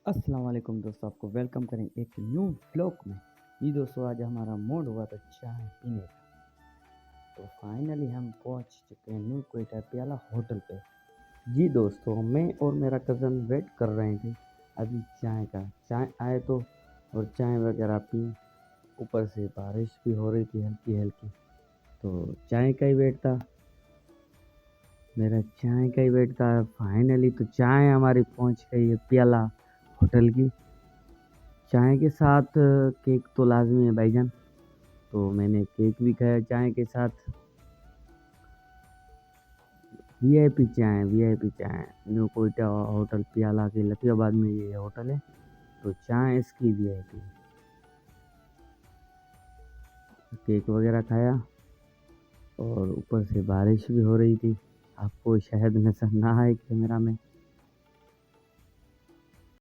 अस्सलाम वालेकुम दोस्तों, आपको वेलकम करें एक न्यू व्लॉग में। जी दोस्तों, आज हमारा मूड हुआ था चाय पीने का। तो फाइनली हम पहुंच चुके हैं न्यू क्वेटा प्याला होटल पे। जी दोस्तों, मैं और मेरा कज़न वेट कर रहे थे अभी चाय का। चाय आए तो और चाय वगैरह पी। ऊपर से बारिश भी हो रही थी हल्की हल्की, तो चाय का ही वेट था। मेरा चाय का ही वेट था। फाइनली तो चाय हमारी पहुंच गई है प्याला होटल की। चाय के साथ केक तो लाज़मी है भाईजान, तो मैंने केक भी खाया चाय के साथ। वीआईपी चाय, वीआईपी चाय। न्यू कोयटा होटल प्याला के लतीफ़ाबाद में ये होटल है, तो चाय इसकी वीआईपी। केक वगैरह खाया और ऊपर से बारिश भी हो रही थी। आपको शायद नज़र ना आए कैमरा में।